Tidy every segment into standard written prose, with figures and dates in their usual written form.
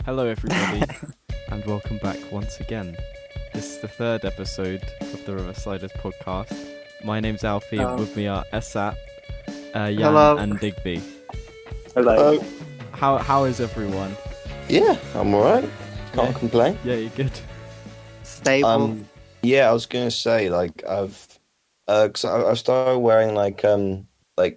Hello everybody, and welcome back once again. This is the third episode of the Riversiders podcast. My name's Alfie, and with me are Esat, Jan, Hello. and Digby. Hello. How is everyone? Yeah, I'm alright. Can't Yeah. complain. Yeah, you're good. Stable. Yeah, I was gonna say cause I've started wearing like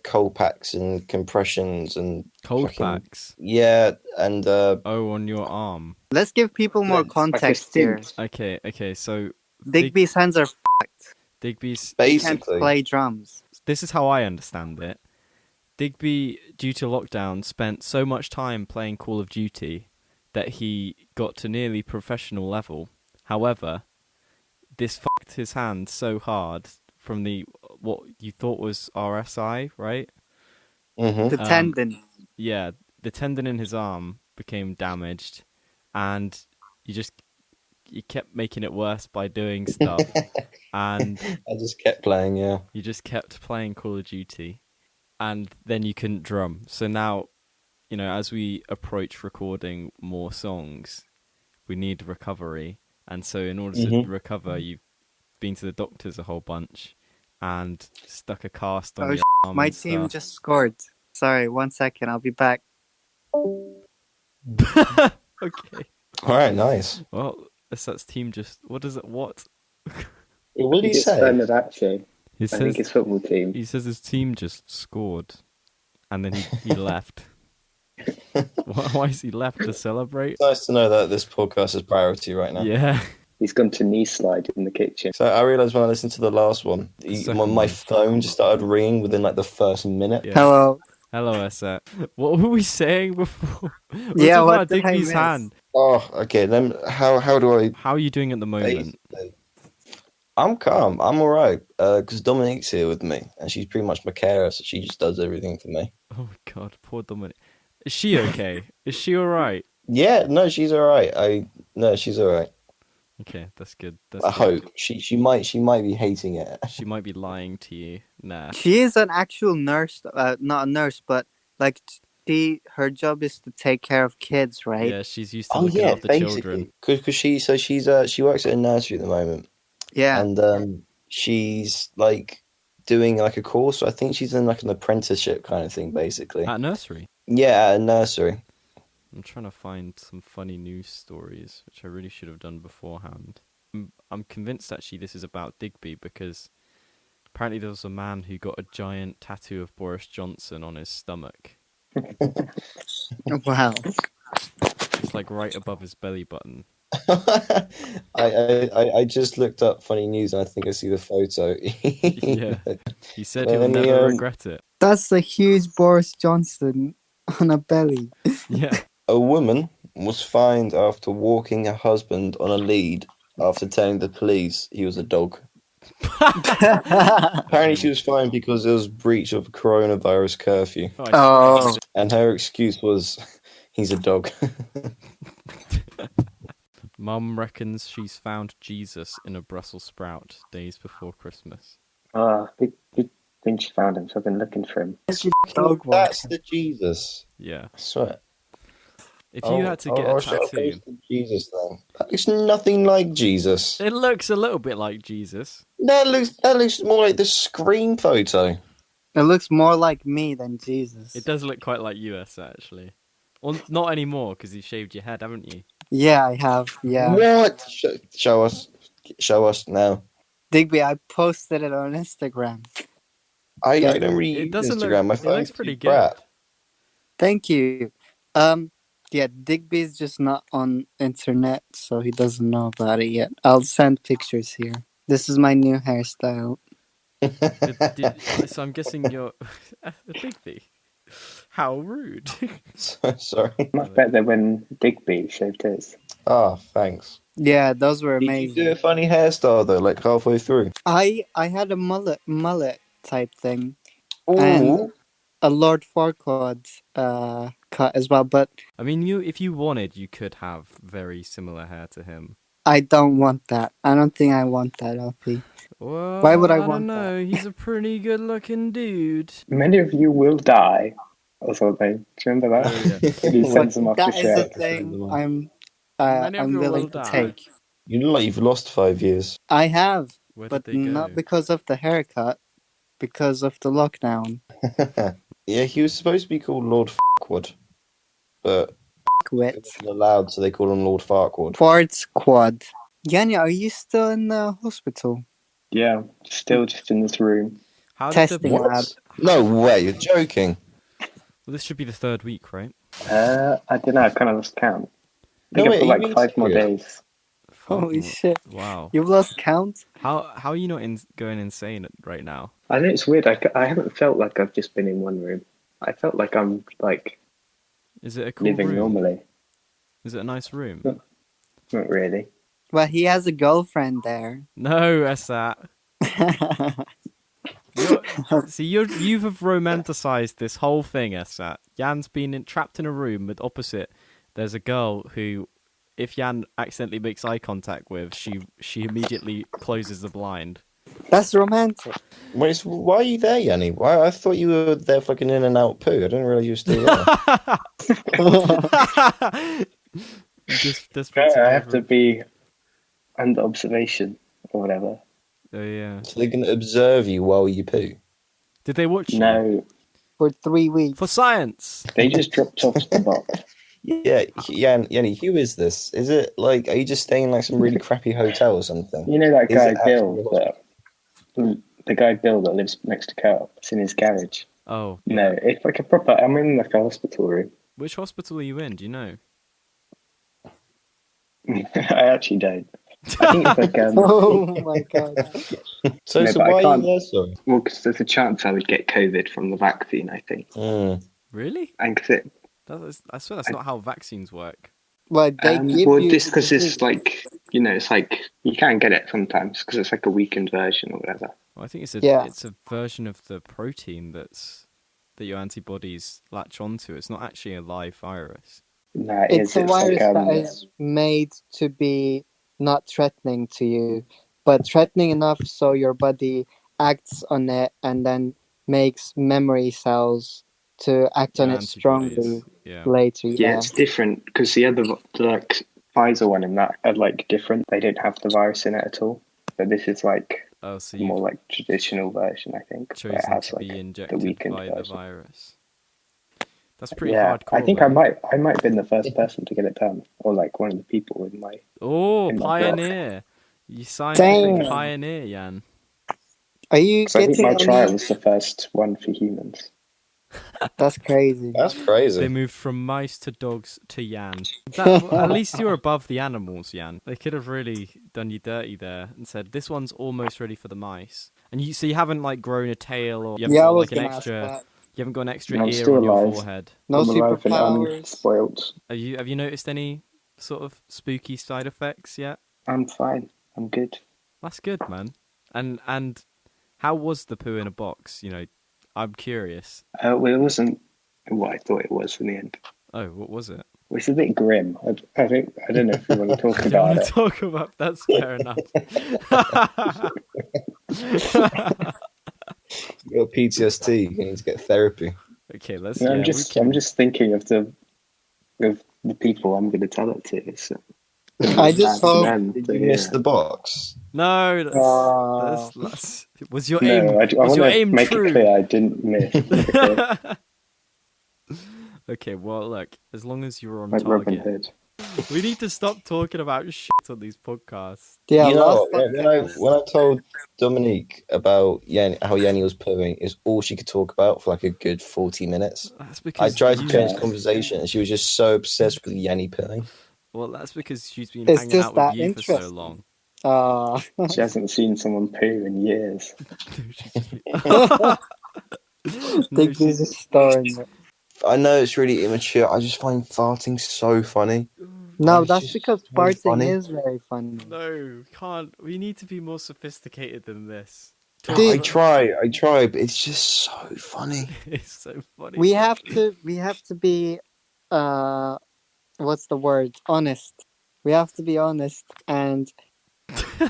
cold packs and compressions and Cold fucking- packs. yeah, and Oh, on your arm. Let's give people more It's context here. Okay. So Digby's hands are f***ed. Digby's. He can't basically play drums. This is how I understand it. Digby, due to lockdown, spent so much time playing Call of Duty that he got to nearly professional level. However, this fucked his hand so hard from what you thought was RSI, right? The tendon. Yeah, the tendon in his arm became damaged, and you kept making it worse by doing stuff, and I just kept playing. Yeah, you just kept playing Call of Duty, and then you couldn't drum. So now, as we approach recording more songs, we need recovery. And so in order to recover, you've been to the doctors a whole bunch and stuck a cast on your arm. My and team stuff. just scored. Sorry, 1 second. I'll be back. Okay. all right, nice. Well, Esat's team just... What is it? What? What did he say? Defended, actually. He I think his football team. He says his team just scored, and then he left. Why is he left to celebrate? It's nice to know that this podcast is priority right now. Yeah. He's gone to knee slide in the kitchen. So I realised when I listened to the last one, my phone just started ringing within like the first minute. Yeah. Hello. Hello, Esat. What were we saying before? Yeah, talking what about did I Digby's miss? hand. Oh, okay. Then how do I? How are you doing at the moment? I'm calm. I'm all right. Because Dominique's here with me, and she's pretty much my carer, so she just does everything for me. Oh my god, poor Dominic. Is she okay? Is she alright? Yeah, no, she's all right. No, she's all right. Okay, that's good. I hope she might be hating it. She might be lying to you. Nah. She is an actual nurse. Not a nurse, but like her job is to take care of kids, right? Yeah, she's used to looking after children. Because she works at a nursery at the moment. Yeah. And she's like doing like a course. So I think she's in like an apprenticeship kind of thing, basically. At nursery? Yeah, at a nursery. I'm trying to find some funny news stories, which I really should have done beforehand. I'm convinced actually this is about Digby because apparently there was a man who got a giant tattoo of Boris Johnson on his stomach. Wow. It's like right above his belly button. I just looked up funny news and I think I see the photo. Yeah. He said he'll never regret it. That's a huge Boris Johnson on a belly. Yeah. A woman was fined after walking her husband on a lead after telling the police he was a dog. Apparently she was fined because there was breach of coronavirus curfew. Oh. And her excuse was, he's a dog. Mum reckons she's found Jesus in a Brussels sprout days before Christmas. Good thing she found him, so I've been looking for him. That's the Jesus. Yeah. I swear. If you had to get a tattoo... Jesus then. That looks nothing like Jesus. It looks a little bit like Jesus. That looks more like the Scream photo. It looks more like me than Jesus. It does look quite like US, actually. Well, not anymore, because you shaved your head, haven't you? Yeah, I have. Yeah. What? Show us. Show us now. Digby, I posted it on Instagram. I don't read It doesn't Instagram. look... My It looks phone's pretty too crap. good. Thank you. Yeah, Digby's just not on internet, so he doesn't know about it yet. I'll send pictures here. This is my new hairstyle. So I'm guessing you're... Digby. How rude. Sorry. Much better when Digby shaved his. Oh, thanks. Yeah, those were Did amazing. you do a funny hairstyle though, like halfway through? I had a mullet type thing. Ooh. And a Lord Farquaad cut as well, but I mean, if you wanted, you could have very similar hair to him. I don't want that. I don't think I want that, Alfie. Well, Why would I don't want know. that? He's a pretty good-looking dude. Many of you will die. or something. Do you remember that? Oh, yeah. He sends them off to That is a share. thing Many Many of I'm you willing will to die. take. You look like you've lost 5 years. I have, Where but did they go? not because of the haircut, because of the lockdown. Yeah, he was supposed to be called Lord Farquaad, but he Quit. wasn't allowed, so they called him Lord Farquaad. Ford Squad. Yanni, are you still in the hospital? Yeah, still just in this room. How did the... Testing What? lab. No way, you're joking. Well, this should be the 3rd week, right? I don't know. I kind of lost count. I No, think wait, I've got are you like being 5 more serious? days. Holy shit. Wow. You've lost count? How are you not going insane right now? I know it's weird. I haven't felt like I've just been in one room. I felt like I'm like Is it a cool living room? normally. Is it a nice room? Not really. Well, he has a girlfriend there. No, Esat. You have romanticized this whole thing, Esat. Jan's been trapped in a room with opposite. There's a girl who, if Jan accidentally makes eye contact with, she immediately closes the blind. That's romantic. Wait, so why are you there, Yanni? Why? I thought you were there fucking in and out poo. I didn't realize you were still there. Just I have to be under observation or whatever. Oh yeah. So they can observe you while you poo. Did they watch you? No, For 3 weeks. For science. they just dropped off the box. Yeah, Yanni, who is this? Is it like, are you just staying in like some really crappy hotel or something? You know that Is guy it Bill actually the guy Bill that lives next to Carl. It's in his garage. Oh. No, it's like a proper. I'm in like a hospital room. Which hospital are you in? Do you know? I actually don't. I think it's like Oh my god. So, No, so but I why are you can't- there, sorry? well, because there's a chance I would get COVID from the vaccine. I think, Really? and because I swear that's not how vaccines work. Well, they give well, you this the because disease. it's like it's like you can get it sometimes because it's like a weakened version or whatever. Well, I think it's Yeah. it's a version of the protein that your antibodies latch onto. It's not actually a live virus. No, It's a virus like, that is made to be not threatening to you, but threatening enough so your body acts on it and then makes memory cells to act on Your it strongly antibodies. Yeah. later. yeah, Yeah. it's different because the like Pfizer one and that are like different. They don't have the virus in it at all. But this is like Oh, so more you've like traditional version, I think. where it chosen has to like be the injected weakened by the version. virus. That's pretty Yeah, hardcore. I think though. I might have been the first person to get it done, or like one of the people in my. Oh, in my block. pioneer! You scientific Damn. pioneer, Jan. Are you 'Cause I think getting my trial any... was the first one for humans. That's crazy. That's They crazy. moved from mice to dogs to Jan. At least you're above the animals, Jan. They could have really done you dirty there and said, "This one's almost ready for the mice." And so you haven't like grown a tail, or you haven't Yeah, I got was like an gonna ask extra. that. You haven't got an extra I'm ear still on your alive. forehead. No I'm alive and superpowers. unspoilt. Have you noticed any sort of spooky side effects yet? I'm fine. I'm good. That's good, man. And how was the poo in a box? I'm curious. Well, it wasn't what I thought it was in the end. Oh, what was it? It's a bit grim. I don't know if we want to talk I don't about want it. to talk about. That's fair enough. You got PTSD. You need to get therapy. Okay, let's. No, Yeah, I'm just thinking of the people I'm going to tell it to. So. I just hope... Did you miss the box? No, Oh. that's was your No, aim. I Was want your to aim make true? it clear I didn't miss. Okay? Okay, well, look. As long as you're on Like Robin target, Hood. we need to stop talking about shit on these podcasts. Yeah, You know last what? podcast. When I told Dominique about how Yanni was pooing, is all she could talk about for like a good 40 minutes. That's I because tried to you- change the conversation, and she was just so obsessed with Yanni pooing. Well, that's because she's been It's hanging just out with that you for so interesting. long. She hasn't seen someone poo in years. No, Digby's just storing it. I know it's really immature. I just find farting so funny. No, It's that's just because so farting funny. is very funny. No, can't. We need to be more sophisticated than this. Dude. I try, but it's just so funny. It's so funny. We have to be what's the word? Honest. We have to be honest, and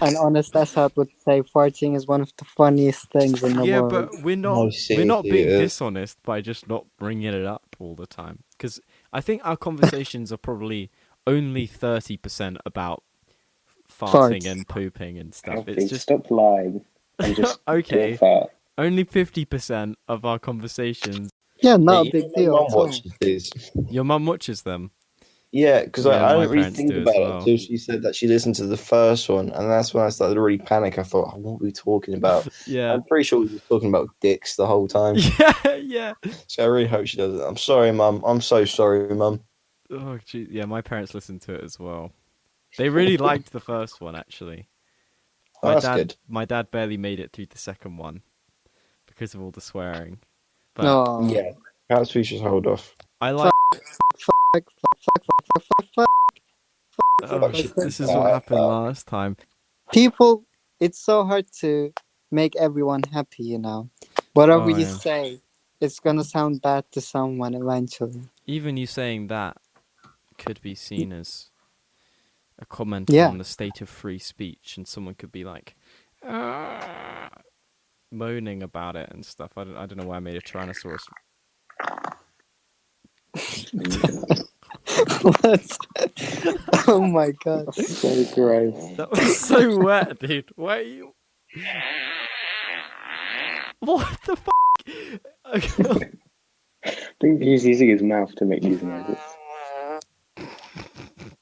And honest Assad would say farting is one of the funniest things in the Yeah, world. but we're No, not seriously, being it is. dishonest by just not bringing it up all the time. Because I think our conversations are probably only 30% about farting Farts. and pooping and stuff. Healthy. It's just Stop lying and just do a okay. fart. Only 50% of our conversations. Yeah, Yeah, not a you big know deal my at mum all. watches these. Your mum watches them. Yeah, because Yeah, I my didn't really parents think do as about it well. until she said that she listened to the first one, and that's when I started to really panic. I thought, oh, what are we talking about? Yeah. I'm pretty sure we were talking about dicks the whole time. Yeah. So I really hope she doesn't. I'm sorry, Mum. I'm so sorry, Mum. Oh, gee. Yeah, my parents listened to it as well. They really liked the first one, actually. Oh, that's good. My dad barely made it through the second one because of all the swearing. But No. Yeah, perhaps we should hold off. I like. Fuck. Oh, shit. this is what happened last time. People, it's so hard to make everyone happy, you know. Whatever Oh, you yeah. say, it's gonna sound bad to someone eventually. Even you saying that could be seen as a comment Yeah. on the state of free speech, and someone could be like "Ah," moaning about it and stuff. I don't know why I made a Tyrannosaurus. What? Oh my god. That's so gross. That was so wet, dude. Why are you? What the fuck? I think he's using his mouth to make these noises.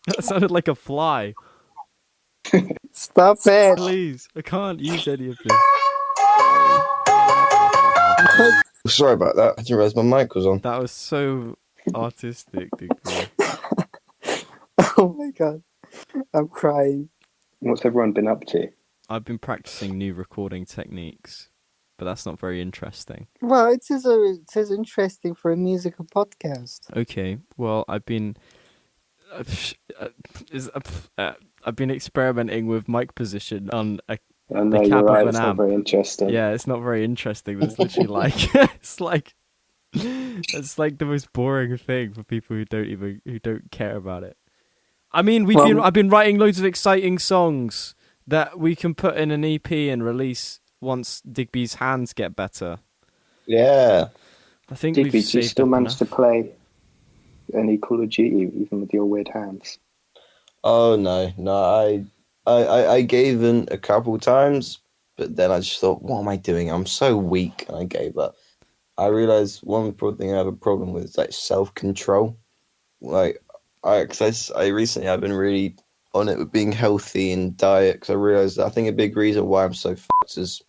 That sounded like a fly. Stop it. Please, I can't use any of this. Sorry about that. I didn't realize my mic was on. That was so artistic, Digby. Oh my god. I'm crying. What's everyone been up to? I've been practicing new recording techniques, but that's not very interesting. Well, it is interesting for a musical podcast. Okay, well, I've been experimenting with mic position on a Oh no, cap you're of right. an It's not amp. very interesting. Yeah, it's not very interesting. There's literally like it's like the most boring thing for people who don't care about it. I mean, I've been writing loads of exciting songs that we can put in an EP and release once Digby's hands get better. Yeah. I think Digby, we've do you saved still up manage to enough. play any Call of Duty even with your weird hands? Oh no. I gave in a couple times, but then I just thought, what am I doing? I'm so weak, and I gave up. I realized one thing I have a problem with is like self-control. Like I recently have been really on it with being healthy and diet, because I realized that I think a big reason why I'm so fucked is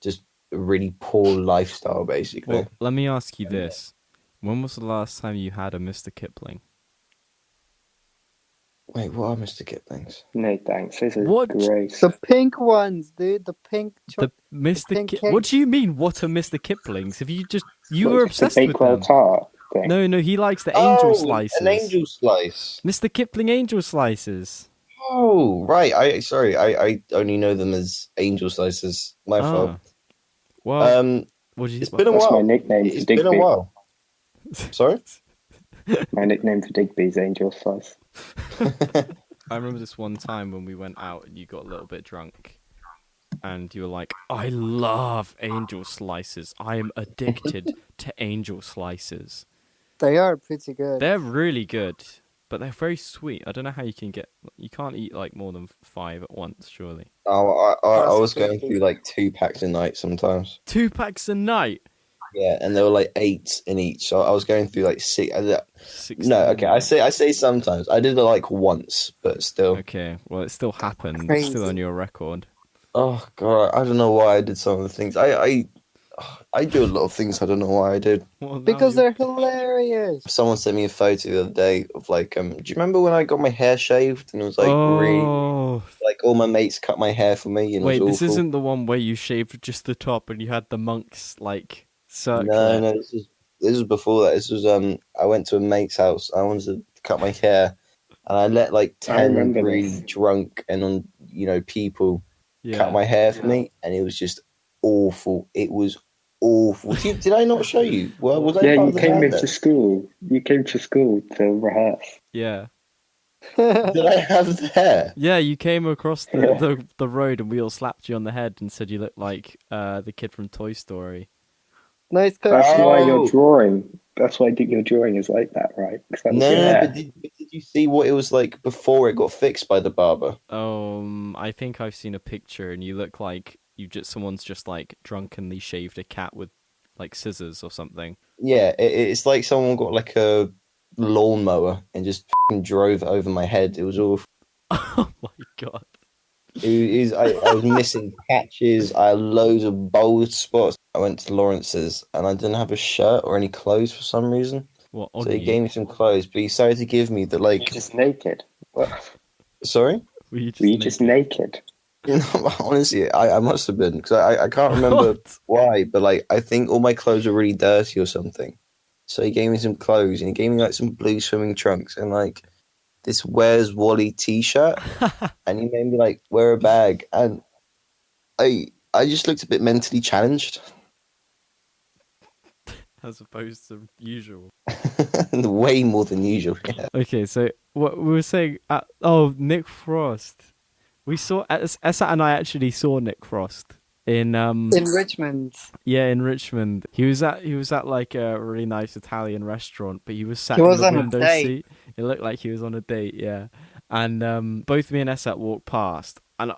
just a really poor lifestyle, basically. Well, let me ask you this: when was the last time you had a Mr. Kipling? Wait, what are Mr. Kipling's? No thanks. This is What? gross. The pink ones, dude. The pink. The Mr. pink What cakes. do you mean? What are Mr. Kipling's? Have you What, were the obsessed with Bakewell them? tart thing? No, he likes the angel Oh, slices. an angel slice. Mr. Kipling angel slices. Oh, right. I only know them as angel slices. My fault. Ah. Well, Um, what do you? it's been a That's while. my nickname for It's been a Digby. while. Sorry. My nickname for Digby is Angel Slice. I remember this one time when we went out and you got a little bit drunk, and you were like, "I love angel slices. I am addicted to angel slices. They are pretty good. They're really good, but they're very sweet. I don't know how you can't eat like more than 5 at once, surely. Oh, I was going Classic. through like 2 packs a night sometimes. 2 packs a night. Yeah, and there were like 8 in each. So I was going through like 6. 16 No, okay. a I night. say sometimes. I did it like once, but still. Okay, well, it still happened. It's Crazy. still on your record. Oh god, I don't know why I did some of the things. I do a lot of things I don't know why I did. Well, now Because you- they're hilarious. Someone sent me a photo the other day of like do you remember when I got my hair shaved and it was like really oh, like all my mates cut my hair for me and wait, it was this awful. isn't the one where you shaved just the top and you had the monks like circle. No, this was before that. This was I went to a mate's house. I wanted to cut my hair, and I let like I 10 remember really this. drunk and people Yeah. cut my hair for me, and it was just awful. It was awful. Did I not show you? Well, was I Yeah, part you of the came band into then? school. You came to school to rehearse. Yeah. Did I have hair? Yeah, you came across Yeah. the road and we all slapped you on the head and said you looked like the kid from Toy Story. Nice That's coach. why your Oh. drawing. That's why your drawing is like that, right? Because that was No, your no, hair. but did you see what it was like before it got fixed by the barber? I think I've seen a picture and you look like someone's just like drunkenly shaved a cat with like scissors or something. Yeah, it's like someone got like a lawnmower and just f***ing drove over my head. It was all. Oh my god. I was missing patches. I had loads of bald spots. I went to Lawrence's and I didn't have a shirt or any clothes for some reason. What So on he you? gave me some clothes, but he started to give me the Were like. you just naked? What? Sorry. Were you Were you just naked? Honestly, I must have been because I can't remember What? why, but like I think all my clothes were really dirty or something. So he gave me some clothes and he gave me like some blue swimming trunks and like this Where's Wally t-shirt and he made me like wear a bag and I just looked a bit mentally challenged. As opposed to usual. Way more than usual. Yeah. Okay, so what we were saying? Nick Frost. We saw Essa and I actually saw Nick Frost in In Richmond. in Richmond. He was at like a really nice Italian restaurant, but he was sat He in was the on a window date. seat. It looked like he was on a date, yeah. And both me and Essa walked past, and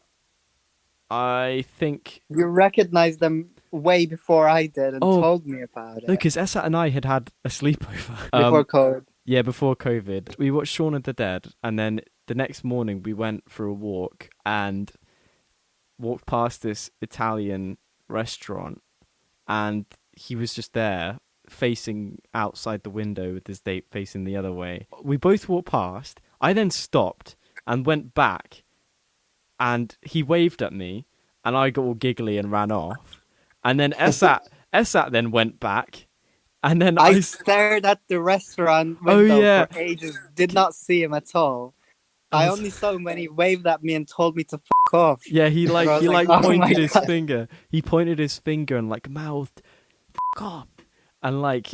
I think You recognized them way before I did and Oh, told me about it. no, because Essa and I had a sleepover Before COVID. Yeah, before COVID. We watched Shaun of the Dead, and then the next morning we went for a walk and walked past this Italian restaurant, and he was just there facing outside the window with his date facing the other way. We both walked past. I then stopped and went back, and he waved at me, and I got all giggly and ran off. And then Esat then went back, and then I stared at the restaurant Oh, window yeah. for ages. Did not see him at all. I only saw him when he waved at me and told me to fuck off. Yeah, he I was like like, oh my pointed his God. finger. He pointed his finger and like mouthed, "Fuck off," and like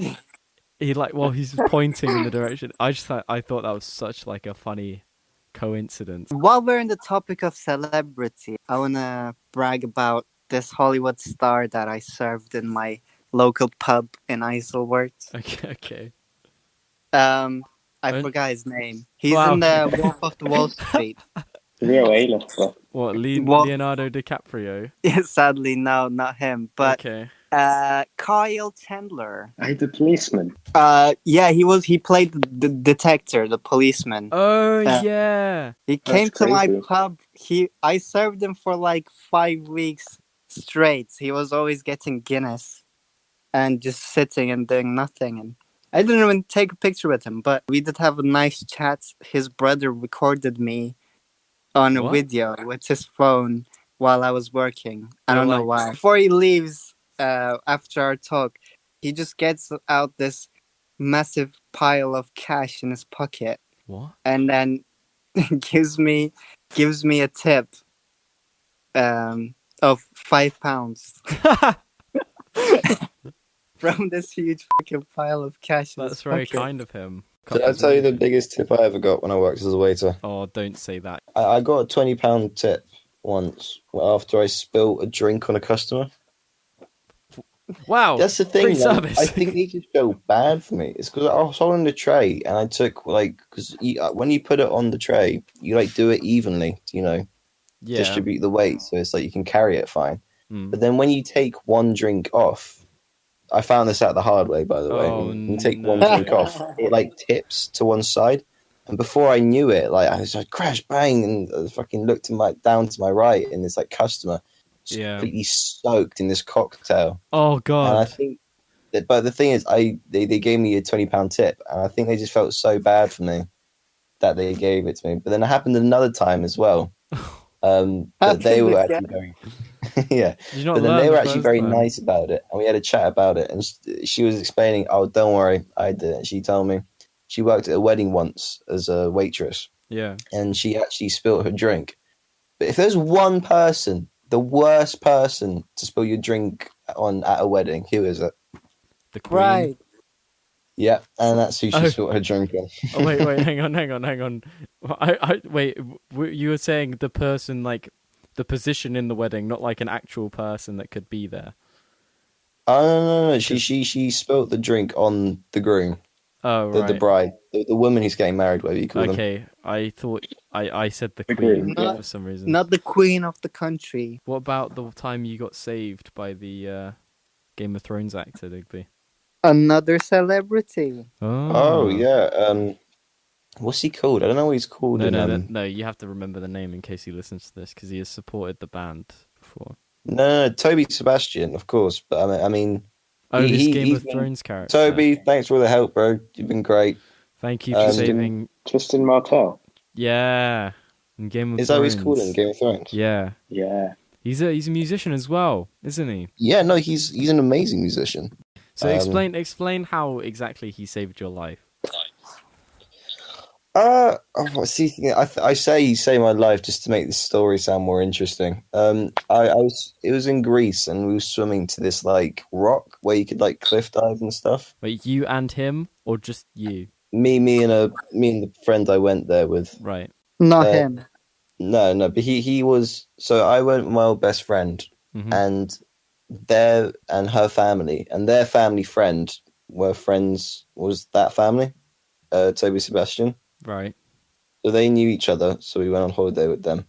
he like while he's pointing in the direction. I thought that was such like a funny coincidence. While we're in the topic of celebrity, I wanna brag about this Hollywood star that I served in my local pub in Isleworth. Okay. I And- forgot his name. He's Wow. in the Wolf of the Wall Street. Real A-lister. What Well- Leonardo DiCaprio? Sadly, no, not him. But Okay. Kyle Chandler. I the policeman. Yeah, he played the detective, the policeman. Oh Uh, yeah. He came to my crazy. pub. I served him for like 5 weeks straight. He was always getting Guinness and just sitting and doing nothing. And I didn't even take a picture with him, but we did have a nice chat. His brother recorded me on a What? video with his phone while I was working. I You're don't know like- why. Before he leaves, after our talk, he just gets out this massive pile of cash in his pocket What? and then gives me a tip of £5 from this huge fucking pile of cash. in his That's very pocket. kind of him. Did I tell you the biggest tip I ever got when I worked as a waiter? Oh, don't say that. I got a £20 tip once after I spilt a drink on a customer. Wow. That's the thing. Free Like, service. I think they just felt bad for me. It's because I was holding the tray and I took because when you put it on the tray, you like do it evenly, Yeah. distribute the weight, so it's like you can carry it fine. Mm. But then when you take one drink off, I found this out the hard way, by the way. Oh, When you take no. one drink off, it like tips to one side. And before I knew it, like I was like crash bang, and I fucking looked down to my right, and this like customer just Yeah. completely soaked in this cocktail. Oh And I god. think that, but the thing is, they gave me a £20 tip, and I think they just felt so bad for me that they gave it to me. But then it happened another time as well. That they were Happened actually very, yeah. Did you not But then learn they the were actually first very time? nice about it, and we had a chat about it. And she was explaining, "Oh, don't worry, I did it." She told me she worked at a wedding once as a waitress, Yeah. and she actually spilled her drink. But if there's one person, the worst person to spill your drink on at a wedding, who is it? The queen. Right. Yeah, and that's who she Oh. spilled her drink on. Oh wait, hang on. Wait. You were saying the person, like the position in the wedding, not like an actual person that could be there. Oh no. She spilt the drink on the groom, Oh the right. bride, the woman who's getting married, whatever you call them. Okay. I thought I said the The queen queen, yeah. for some reason. Not the queen of the country. What about the time you got saved by the Game of Thrones actor, Digby? Another celebrity. Oh yeah. What's he called? I don't know what he's called. No. You have to remember the name in case he listens to this because he has supported the band before. No, Toby Sebastian, of course. But I mean, Oh, He- this he- Game he's of been- Thrones character. Toby, thanks for all the help, bro. You've been great. Thank you for Um, saving. Tristan Martell. Yeah, in Game of Is that what Thrones. he's called in Game of Thrones? Yeah, Yeah. he's a musician as well, isn't he? Yeah, no, he's an amazing musician. So explain how exactly he saved your life. I say he saved my life just to make the story sound more interesting. It was in Greece and we were swimming to this like rock where you could like cliff dive and stuff. Wait, you and him, or just you? Me and the friend I went there with. Right. Not Uh, him. No, but he was. So I went with my old best friend Mhm. and her family and their family friend were friends. Was that family? Toby Sebastian. Right. So they knew each other, so we went on holiday with them.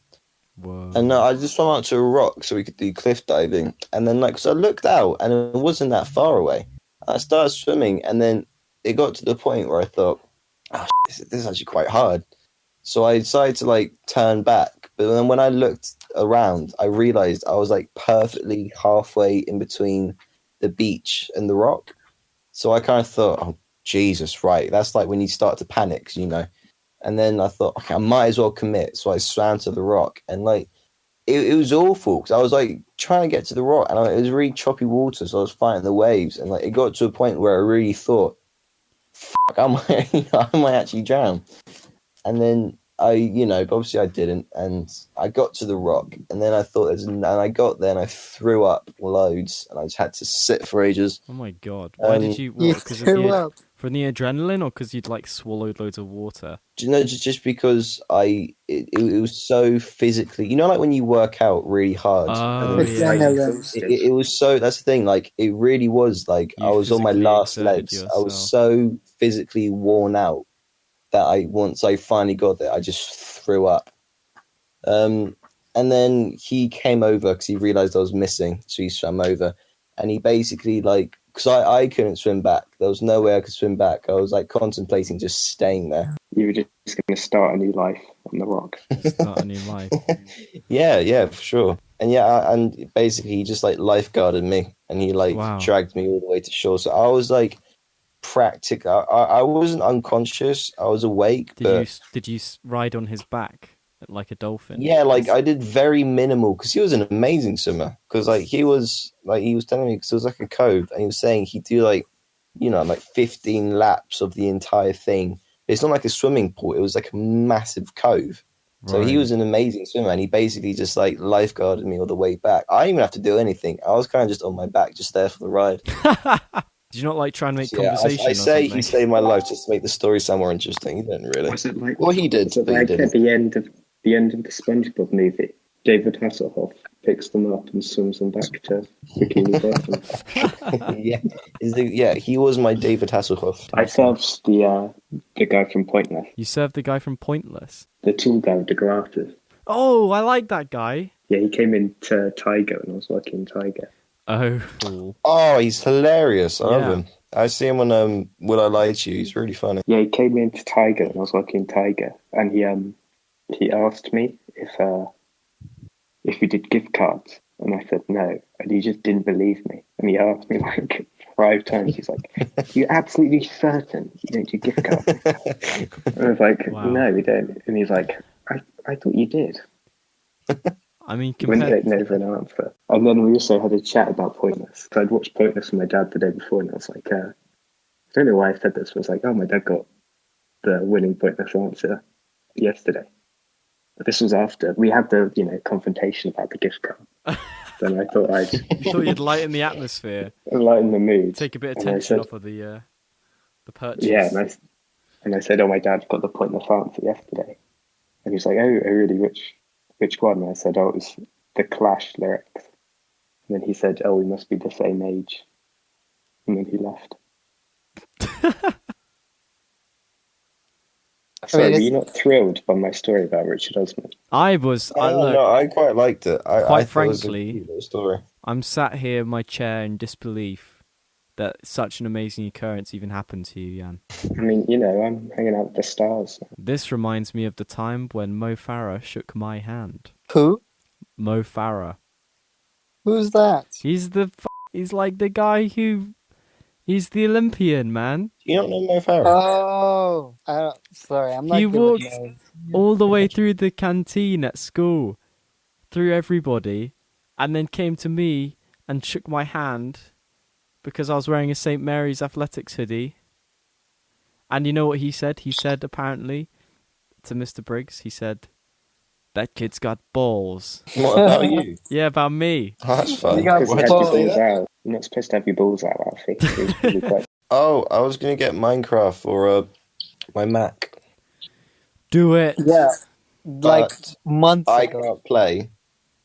Whoa. And I just swam out to a rock so we could do cliff diving. And then, so I looked out, and it wasn't that far away. I started swimming, and then it got to the point where I thought, oh, this is actually quite hard. So I decided to, like, turn back. But then when I looked around, I realized I was, like, perfectly halfway in between the beach and the rock. So I kind of thought, oh, Jesus, right. That's like when you start to panic, you know. And then I thought, okay, I might as well commit. So I swam to the rock, and like it was awful because I was like trying to get to the rock, and it was really choppy water, so I was fighting the waves, and like it got to a point where I really thought, "Fuck, I might actually drown." And then but obviously I didn't, and I got to the rock, and then I thought, and I got there, and I threw up loads, and I just had to sit for ages. Oh my god! Why did you? You What? Because threw up. from the adrenaline, or because you'd like swallowed loads of water? Do you know, just because it was so physically, like when you work out really hard. Oh, and yeah. Adrenaline. it was so, that's the thing, like it really was like You I was on my physically last exerted legs. I yourself. was so physically worn out that once I finally got there, I just threw up. And then he came over because he realized I was missing, so he swam over, and he basically because I couldn't swim back. There was no way I could swim back. I was like contemplating just staying there. You were just going to start a new life on the rock. Start a new life. Yeah, for sure. And and basically he just like lifeguarded me, and he Wow. dragged me all the way to shore. So I was like I wasn't unconscious. I was awake. Did you ride on his back like a dolphin? Yeah, like I did very minimal because he was an amazing swimmer. Because he was telling me, because it was like a cove, and he was saying he'd do like 15 laps of the entire thing. It's not like a swimming pool; it was like a massive cove. So he Right. was an amazing swimmer, and he basically just like lifeguarded me all the way back. I didn't even have to do anything. I was kind of just on my back, just there for the ride. Did you not like try and make So, yeah, conversation? I or say something? he saved my life just to make the story sound more interesting. He didn't really. Was it like Well, he did, Was it but he like didn't. at the end of the SpongeBob movie? David Hasselhoff picks them up and swims them back to Bikini Bottom. yeah, he was my David Hasselhoff. I served the guy from Pointless, You served the guy from Pointless. the tall guy with the glasses. Oh, I like that guy. Yeah, he came into Tiger when I was working in Tiger. Oh, cool. Oh, he's hilarious. I love Yeah. him. I see him on Will I Lie to You. He's really funny. Yeah, he came into Tiger when I was working in Tiger, and he asked me if we did gift cards, and I said no, and he just didn't believe me, and he asked me like 5 times. He's like, "You're absolutely certain you don't do gift cards?" And I was like, Wow. "No, we don't." And he's like, I thought you did." I mean, Wouldn't compared. take no for an answer. And then we also had a chat about Pointless. So I'd watched Pointless with my dad the day before, and I was like, I don't know why I said this, but I was like, oh, my dad got the winning Pointless answer yesterday. But this was after we had the confrontation about the gift card. Then I thought I'd You thought you'd lighten the atmosphere, lighten the mood. take a bit of And I tension said- off of the purchase. Yeah, and I said, oh, my dad got the Pointless answer yesterday. And he was like, oh, really, which one? And I said, oh, it was the Clash lyrics. And then he said, oh, we must be the same age. And then he left. Sorry, were you not thrilled by my story about Richard Osman? I was. No, I quite liked it. I Quite thought it was a frankly, cute little story. I'm sat here in my chair in disbelief that such an amazing occurrence even happened to you, Jan. I mean, I'm hanging out with the stars. This reminds me of the time when Mo Farah shook my hand. Who? Mo Farah. Who's that? He's like the guy who... He's the Olympian, man. You don't know Mo Farah? Oh, sorry, I'm not He good with walked names. all the way through the canteen at school, through everybody, and then came to me and shook my hand because I was wearing a St. Mary's Athletics hoodie. And you know what he said? He said, apparently, to Mr. Briggs, he said, that kid's got balls. What about you? Yeah, about me. Oh, that's fun. You got Because Why you did have you your say balls that? out. You're not supposed to have your balls out, Alfie. It's really quite... Oh, I was going to get Minecraft for my Mac. Do it. Yeah, like But months I ago. can't play,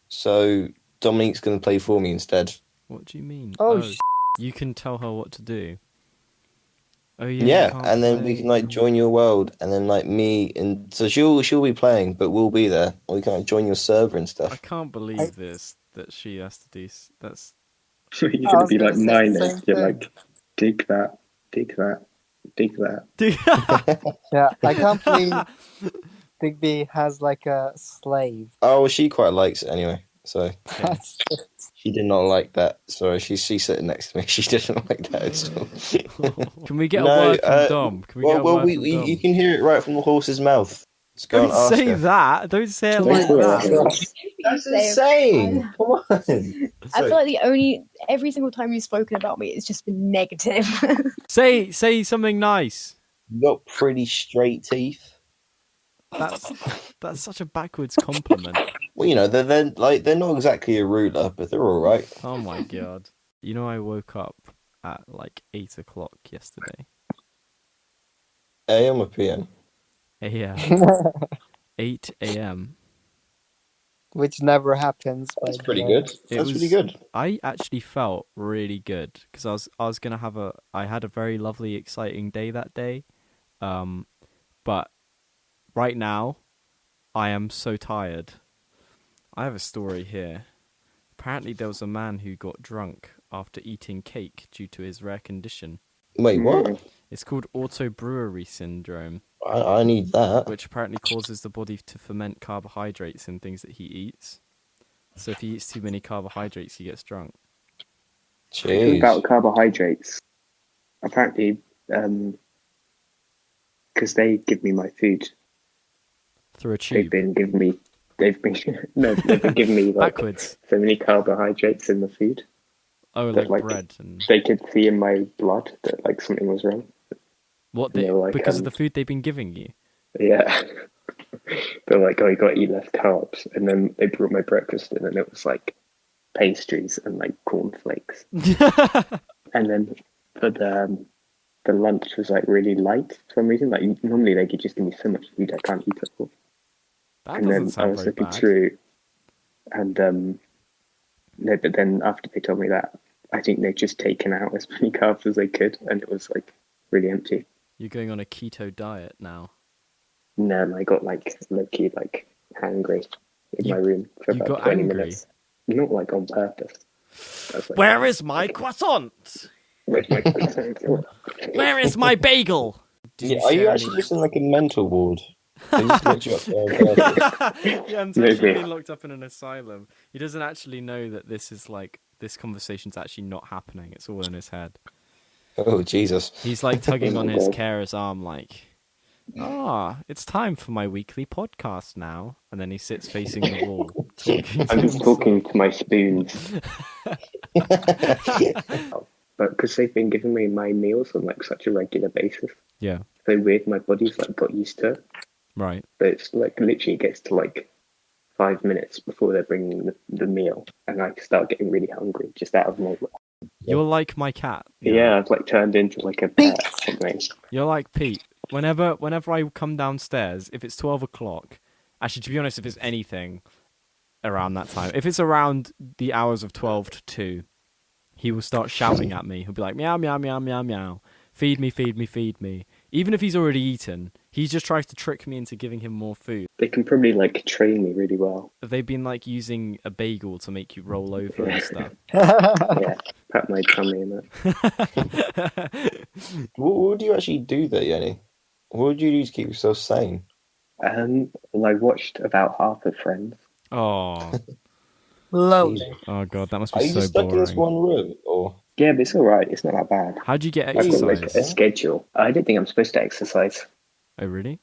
so Dominique's going to play for me instead. What do you mean? Oh, you can tell her what to do. Oh Yeah, yeah. you can't and then we play. can like join your world, and then like me and so she'll be playing, but we'll be there. We can like, join your server and I stuff. can't believe this, that she has to do... That's... You're I going to was be like gonna say the mining. same You're thing. like, dig that, dig that, dig that. Yeah, I can't believe Digby has like a slave. Oh, well, she quite likes it anyway. So That's she did not like that. Sorry, she's sitting next to me. She didn't like that at all. Can we get a No, word from Dom? Can we get a word from Dom? you can hear it right from the horse's mouth. Let's go Don't and ask say her. that. Don't say it Don't like say that. that. That's insane. Come on. I feel like every single time you've spoken about me, it's just been negative. Say something nice. You got pretty straight teeth. That's such a backwards compliment. Well, they're not exactly a ruler, but they're all right. Oh my god. You know, I woke up at like 8 o'clock yesterday. AM or PM? AM. 8 a.m. which never happens. That's by the pretty way. good. It That's was- really good. I actually felt really good because I was gonna have I had a very lovely, exciting day that day, but right now I am so tired. I have a story here. Apparently, there was a man who got drunk after eating cake due to his rare condition. Wait, what? It's called autobrewery syndrome, I need that. which apparently causes the body to ferment carbohydrates in things that he eats. So if he eats too many carbohydrates, he gets drunk. Jeez. About carbohydrates. Apparently, because they give me my food. Through a They've tube. been giving me like Backwards. so many carbohydrates in the food. Oh, that, like like, bread and... They could see in my blood that like something was wrong. What? they were like, because of the food they've been giving you? Yeah. They're like, oh, you got to eat less carbs. And then they brought my breakfast in and it was like pastries and like cornflakes. And then for the lunch was like really light for some reason. Like normally they could just give me so much food I can't eat it all. That And doesn't then I sound was very looking bad. through and no, but then after they told me that, I think they'd just taken out as many carbs as they could and it was like really empty. You're going on a keto diet now. No, and I got like low-key like hangry in my room for you about got 20 angry? minutes. Not like on purpose. I was like, Where is my croissant? where's my croissant? Where is my bagel? Did Yeah, are you share actually just in like a mental ward? They just let you up there. Jan's Maybe. actually been locked up in an asylum. He doesn't actually know that this conversation's actually not happening. It's all in his head. Oh, Jesus. He's like tugging on his carer's arm like, it's time for my weekly podcast now. And then he sits facing the wall. Talking to I'm just himself. talking to my spoons. But because they've been giving me my meals on like such a regular basis, Yeah, so weird, my body's like got used to it. right. But it's like literally gets to like 5 minutes before they're bringing the meal, and I start getting really hungry just out of nowhere. You're like my cat. Yeah, I've like turned into like a pet or something. You're like Pete. Whenever I come downstairs, if it's 12 o'clock Actually, to be honest, if it's anything around that time, if it's around the hours of 12 to 2, he will start shouting at me. He'll be like, meow, meow, meow, meow, meow. Feed me, feed me, feed me. Even if he's already eaten, he just tries to trick me into giving him more food. They can probably like train me really well. Have they been like using a bagel to make you roll over and stuff? Yeah, pat my tummy and that. What do you actually do there, Yanni? What would you do to keep yourself sane? Well, I watched about half of Friends. Oh, Lovely. oh god, that must Are be you so just stuck in this boring. one room, or? Yeah, but it's all right. It's not that bad. How do you get I've got like a exercise? schedule. I don't think I'm supposed to exercise Oh really?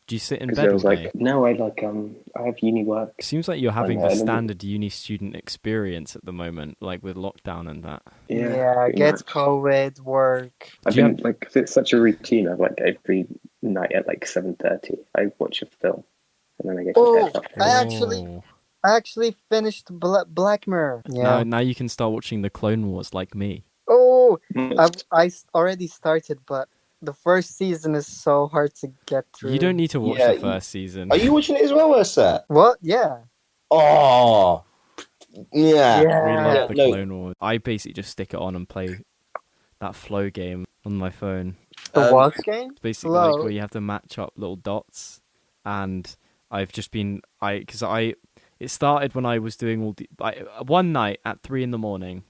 Do you sit in because bed I was all like, day? no, I have uni work. Seems like you're having know, the and then- standard uni student experience at the moment, like with lockdown and that. Yeah, pretty get much. COVID, work. I've Do you been like, 'cause it's such a routine. I've like every night at like 7:30, I watch a film, and then I go to Oh, bed. After. I actually finished Black Mirror. Yeah. Now you can start watching the Clone Wars like me. Oh, I already started, but the first season is so hard to get through. You don't need to watch Yeah, the first season. Are you watching it as well, where's that? What? Yeah. Oh, yeah. We Yeah. love the no. Clone Wars. I basically just stick it on and play that flow game on my phone. The what game? It's basically like Flow? where you have to match up little dots, and I've just been it started when I was doing all the one night at 3 a.m,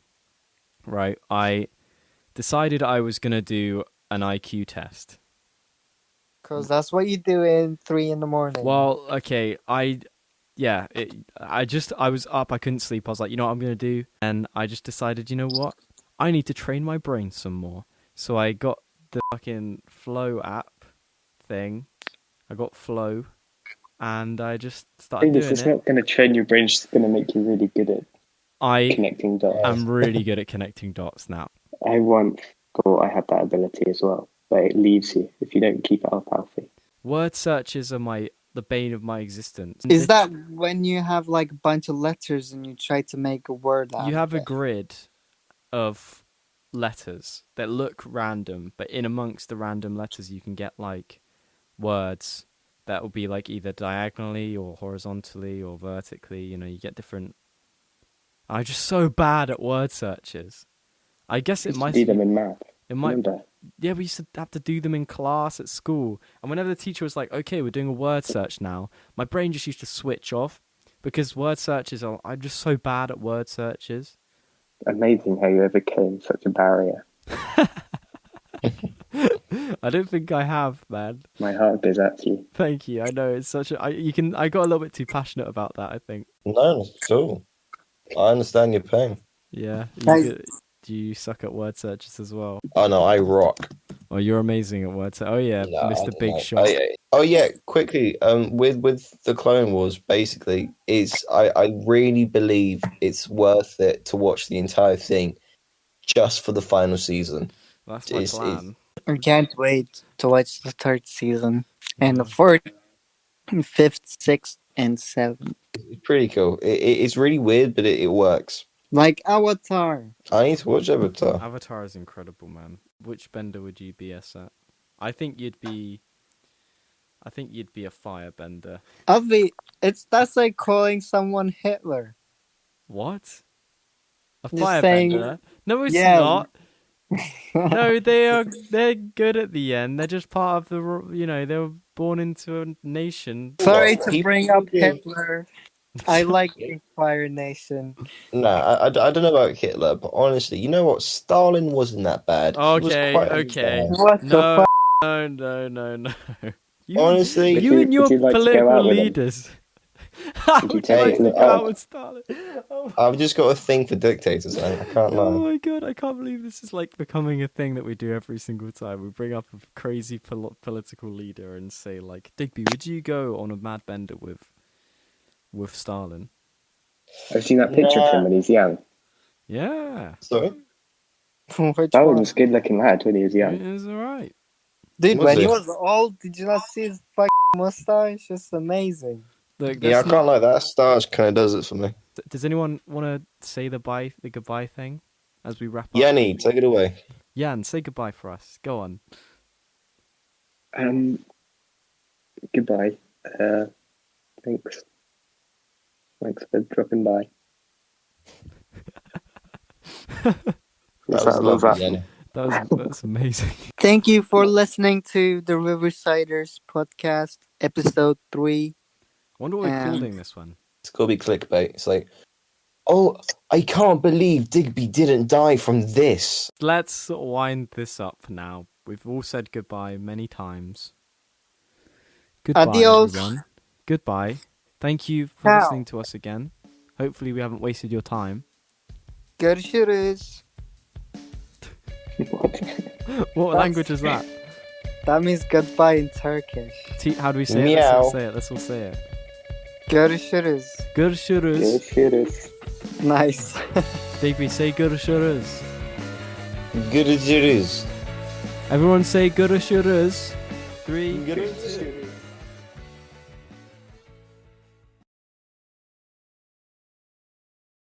right? I decided I was gonna do an IQ test. Because that's what you do in 3 in the morning. Well, okay, I was up, I couldn't sleep. I was like, you know what I'm gonna do, and I just decided, you know what, I need to train my brain some more. So I got the fucking Flow app thing. I got Flow, and I just started doing It's it. not going to train your brain; it's just going to make you really good at I connecting dots. am really good at connecting dots now. I once thought I had that ability as well, but it leaves you if you don't keep it up healthy. Word searches are the bane of my existence. Is that when you have like a bunch of letters and you try to make a word out you have of a it? grid of letters that look random, but in amongst the random letters you can get like words that will be like either diagonally or horizontally or vertically. You know, you get different. I'm just so bad at word searches. I guess it might do them in math. It might. Remember? Yeah, we used to have to do them in class at school, and whenever the teacher was like, "Okay, we're doing a word search now," my brain just used to switch off because word searches are. I'm just so bad at word searches. Amazing how you overcame such a barrier. I don't think I have, man. My heart goes out to you. Thank you. I know it's such a. I got a little bit too passionate about that, I think. No, not at all. I understand your pain. Yeah. Nice. Do you suck at word searches as well? Oh no, I rock. Oh, you're amazing at word search. Oh yeah, No, I Mr. don't Big know. Shot. Oh yeah, quickly. With the Clone Wars, basically, I really believe it's worth it to watch the entire thing, just for the final season. That's my plan. I can't wait to watch the third season and the fourth, fifth, sixth, and seventh. It's pretty cool. It's really weird, but it works. Like Avatar. I need to watch Avatar. Avatar is incredible, man. Which bender would you be at? I think you'd be a firebender. That's like calling someone Hitler. What? A Just firebender? saying- No, it's Yeah. not. No, they're good at the end. They're just part of the, they were born into a nation. Sorry What? to People bring up do- Hitler. I like the Fire Nation. No, I don't know about Hitler, but honestly, you know what? Stalin wasn't that bad. He was Okay, quite okay. understand. What the No, fuck? no. You, Honestly, you and your would you like to go political out with him? leaders. How Would you would you take like it to to go the out pub? with Stalin? Oh, I've just got a thing for dictators, man. I can't oh lie. my god, I can't believe this is like becoming a thing that we do every single time. We bring up a crazy political leader and say like, Digby, would you go on a mad bender with Stalin? I've seen that picture of him when he's young. Yeah, Sorry? Which Stalin one? was a good looking lad when he was it young. was alright. Dude, Was when he it? was old, did you not see his fucking mustache? It's amazing. Look, Yeah, I that's can't lie. That starch kind of does it for me. Does anyone want to say the goodbye thing as we wrap up? Yanni, take it away. Jan, say goodbye for us. Go on. Goodbye. Thanks. Thanks for dropping by. That was lovely, Jenny. That's amazing. Thank you for listening to the Riversiders podcast, episode 3. I wonder what we're And- calling this one. It's gonna be clickbait. It's like, oh, I can't believe Digby didn't die from this. Let's wind this up now. We've all said goodbye many times. Goodbye, Adios. everyone. Goodbye. Thank you for Ciao. listening to us again. Hopefully we haven't wasted your time. Görüşürüz. What? What language is that? That means goodbye in Turkish. How do we say it? Meow. Let's all say it. Görüşürüz. Görüşürüz. Cheers. Nice. Digby, say görüşürüz. Good as it is. Everyone say görüşürüz. 3, Good as it is.